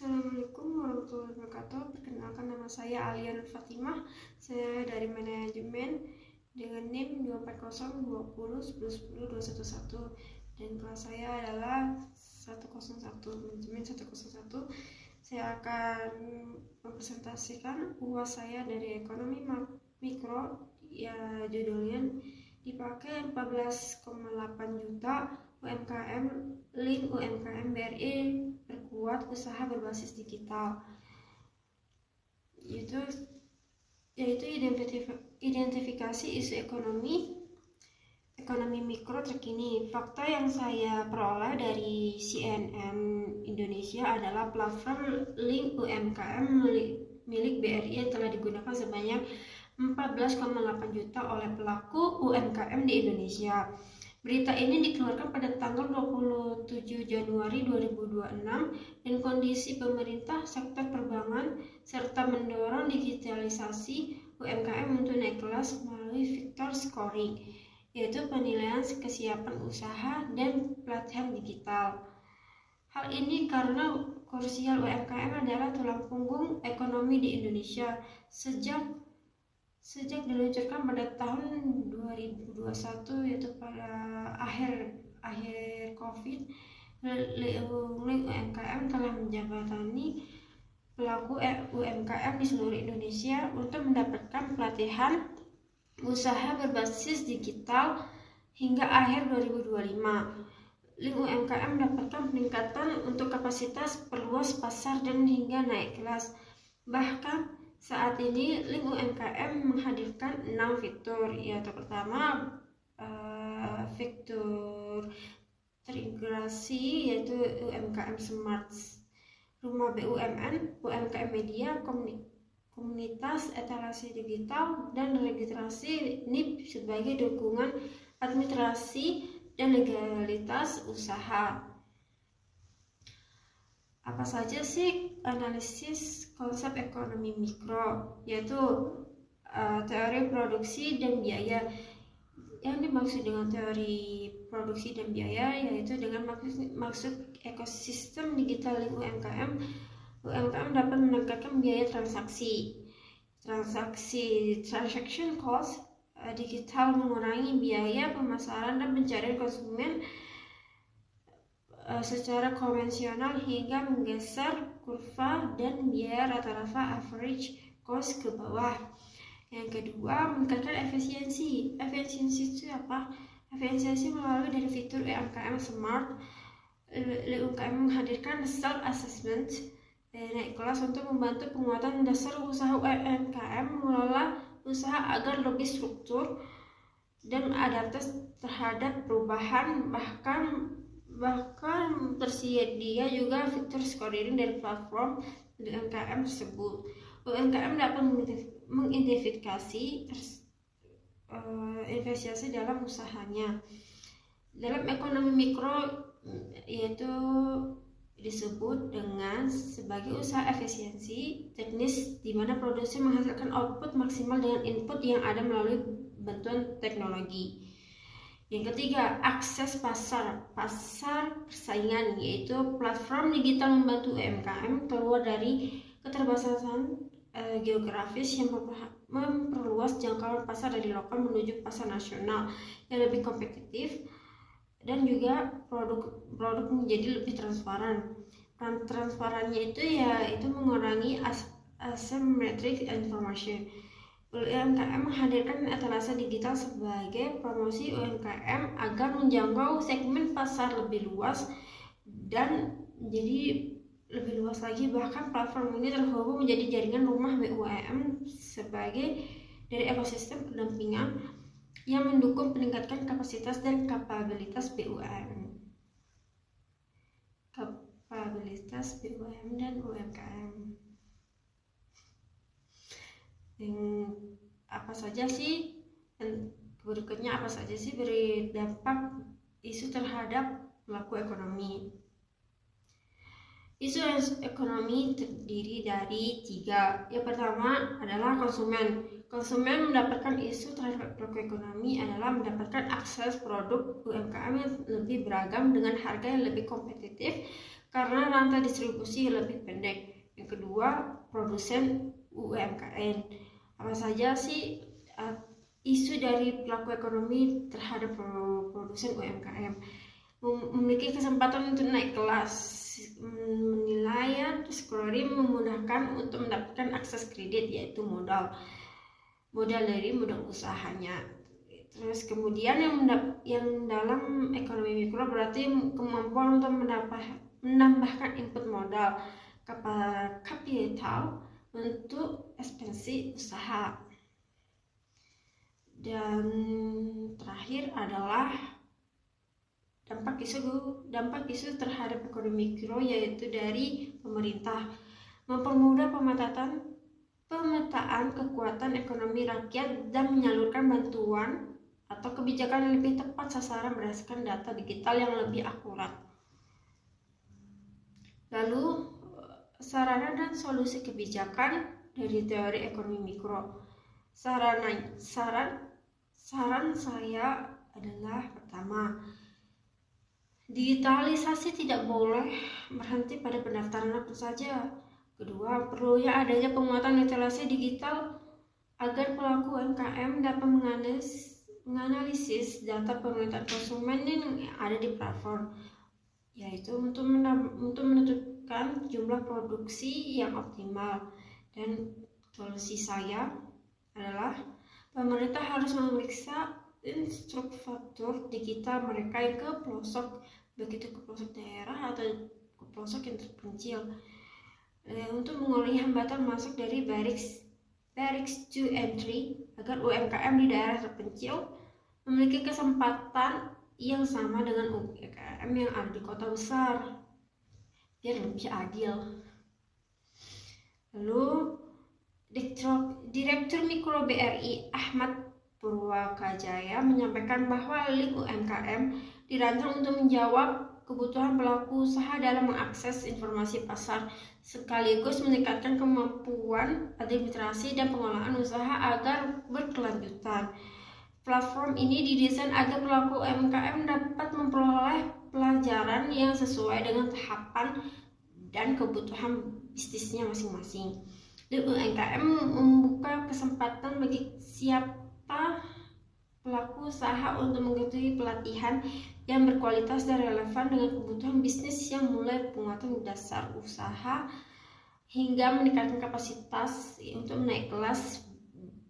Assalamualaikum warahmatullahi wabarakatuh. Perkenalkan, nama saya Alia Nur Fatimah. Saya dari manajemen dengan NIM 24020100211 dan kelas saya adalah 101, manajemen 101. Saya akan mempresentasikan UAS saya dari ekonomi mikro, ya judulnya dipakai 14,8 juta UMKM, link UMKM BRI perkuat usaha berbasis digital, yaitu identifikasi isu ekonomi mikro terkini. Fakta yang saya peroleh dari CNN Indonesia adalah platform link UMKM milik BRI yang telah digunakan sebanyak 14,8 juta oleh pelaku UMKM di Indonesia. Berita ini dikeluarkan pada tanggal 27 Januari 2026 dan kondisi pemerintah sektor perbankan serta mendorong digitalisasi UMKM untuk naik kelas melalui fitur scoring, yaitu penilaian kesiapan usaha dan pelatihan digital. Hal ini karena krusial UMKM adalah tulang punggung ekonomi di Indonesia. Sejak diluncurkan pada tahun 2021, yaitu pada akhir COVID, link UMKM telah menjabatani pelaku UMKM di seluruh Indonesia untuk mendapatkan pelatihan usaha berbasis digital hingga akhir 2025. Link UMKM mendapatkan peningkatan untuk kapasitas, perluas pasar, dan hingga naik kelas. Bahkan saat ini link UMKM menghadirkan 6 fitur, yaitu pertama fitur terintegrasi, yaitu UMKM Smart, Rumah BUMN, UMKM Media, Komunitas Etalase Digital, dan registrasi NIP sebagai dukungan administrasi dan legalitas usaha. Apa saja sih analisis konsep ekonomi mikro? Yaitu teori produksi dan biaya. Yang dimaksud dengan teori produksi dan biaya yaitu dengan maksud ekosistem digital link UMKM. UMKM dapat menekankan biaya transaction cost digital, mengurangi biaya pemasaran dan pencarian konsumen secara konvensional hingga menggeser kurva dan biaya rata-rata average cost ke bawah. Yang kedua, meningkatkan efisiensi. Efisiensi itu apa? Efisiensi melalui dari fitur UMKM Smart. UMKM menghadirkan self assessment naik kelas untuk membantu penguatan dasar usaha UMKM mengelola usaha agar lebih struktur dan adaptif terhadap perubahan. Bahkan tersedia juga fitur scoring dari platform UMKM tersebut. UMKM dapat mengidentifikasi investasi dalam usahanya. Dalam ekonomi mikro, yaitu disebut dengan sebagai usaha efisiensi teknis, di mana produsen menghasilkan output maksimal dengan input yang ada melalui bantuan teknologi. Yang ketiga, akses pasar persaingan, yaitu platform digital membantu UMKM keluar dari keterbatasan geografis yang memperluas jangkauan pasar dari lokal menuju pasar nasional yang lebih kompetitif, dan juga produk menjadi lebih transparan. Transparannya itu mengurangi asymmetric information. UMKM menghadirkan etalase digital sebagai promosi UMKM agar menjangkau segmen pasar lebih luas dan jadi lebih luas lagi. Bahkan platform ini terhubung menjadi jaringan rumah BUMN sebagai dari ekosistem pendampingan yang mendukung peningkatan kapasitas dan kapabilitas BUMN. Kapabilitas BUMN dan UMKM. Apa saja sih berikutnya, apa saja sih beri dampak isu terhadap pelaku ekonomi? Isu ekonomi terdiri dari 3. Yang pertama adalah konsumen. Konsumen mendapatkan isu terhadap pelaku ekonomi adalah mendapatkan akses produk UMKM yang lebih beragam dengan harga yang lebih kompetitif, karena rantai distribusi lebih pendek. Yang kedua, produsen UMKM. Apa saja sih isu dari pelaku ekonomi terhadap produsen UMKM? Memiliki kesempatan untuk naik kelas, penilaian scoring memudahkan untuk mendapatkan akses kredit, yaitu modal dari modal usahanya. Terus kemudian yang dalam ekonomi mikro berarti kemampuan untuk menambahkan input modal kapital untuk ekspansi usaha. Dan terakhir adalah dampak isu terhadap ekonomi mikro, yaitu dari pemerintah mempermudah pemetaan kekuatan ekonomi rakyat dan menyalurkan bantuan atau kebijakan yang lebih tepat sasaran berdasarkan data digital yang lebih akurat. Lalu sarana dan solusi kebijakan dari teori ekonomi mikro. Saran saya adalah pertama, digitalisasi tidak boleh berhenti pada pendaftaran apa saja. Kedua, perlunya adanya penguatan literasi digital agar pelaku UMKM dapat menganalisis data permintaan konsumen yang ada di platform, yaitu untuk menentukan jumlah produksi yang optimal. Dan solusi saya adalah pemerintah harus memeriksa infrastruktur digital mereka yang ke pelosok, begitu ke pelosok daerah atau ke pelosok yang terpencil, untuk mengurangi hambatan masuk dari barriers to entry agar UMKM di daerah terpencil memiliki kesempatan yang sama dengan UMKM yang ada di kota besar, biar lebih adil. Lalu Direktur Mikro BRI Ahmad Purwakajaya menyampaikan bahwa link UMKM dirancang untuk menjawab kebutuhan pelaku usaha dalam mengakses informasi pasar, sekaligus meningkatkan kemampuan administrasi dan pengolahan usaha agar berkelanjutan. Platform ini didesain agar pelaku UMKM dapat memperoleh pelajaran yang sesuai dengan tahapan dan kebutuhan bisnisnya masing-masing. Dan UMKM membuka kesempatan bagi siapa pelaku usaha untuk mengikuti pelatihan yang berkualitas dan relevan dengan kebutuhan bisnis, yang mulai penguatan dasar usaha hingga meningkatkan kapasitas untuk naik kelas.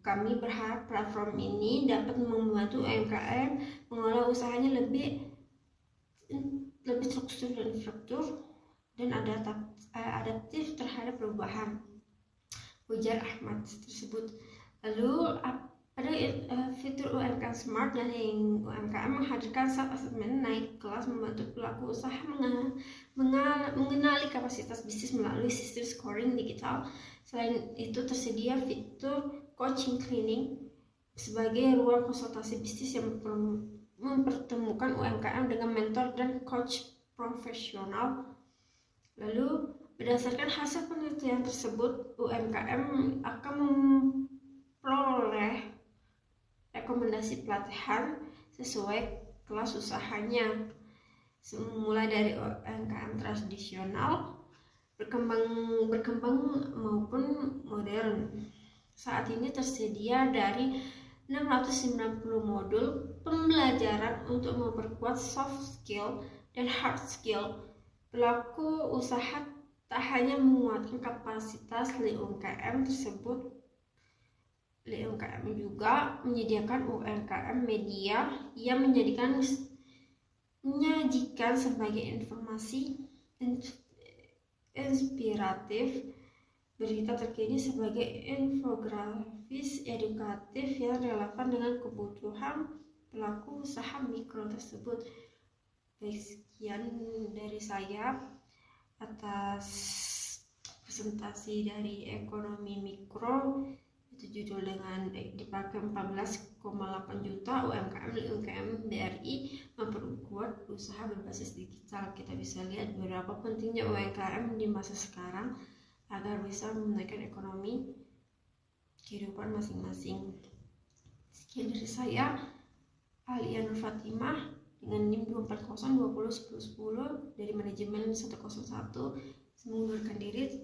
Kami berharap platform ini dapat membantu UMKM mengelola usahanya lebih struktur dan adaptif terhadap perubahan, ujar Ahmad tersebut. Lalu ada fitur UMKM Smart dan yang UMKM menghadirkan self-assessment naik kelas, membantu pelaku usaha mengenali kapasitas bisnis melalui sistem scoring digital. Selain itu tersedia fitur coaching training sebagai ruang konsultasi bisnis yang mempertemukan UMKM dengan mentor dan coach profesional. Lalu berdasarkan hasil penelitian tersebut, UMKM akan memperoleh rekomendasi pelatihan sesuai kelas usahanya, mulai dari UMKM tradisional, berkembang maupun modern. Saat ini tersedia dari 690 modul pembelajaran untuk memperkuat soft skill dan hard skill pelaku usaha. Tak hanya menguatkan kapasitas UMKM tersebut, UMKM juga menyediakan UMKM media yang menyajikan sebagai informasi inspiratif, berita terkini sebagai infografis edukatif yang relevan dengan kebutuhan pelaku usaha mikro tersebut. Baik, sekian dari saya atas presentasi dari ekonomi mikro, itu judul dengan dipakai 14,8 juta UMKM BRI memperkuat usaha berbasis digital. Kita bisa lihat berapa pentingnya UMKM di masa sekarang agar bisa menaikkan ekonomi kehidupan masing-masing. Sekian dari saya, Alia Nur Fatimah dengan NIM 240 20 10 10 dari manajemen 101 mengundurkan diri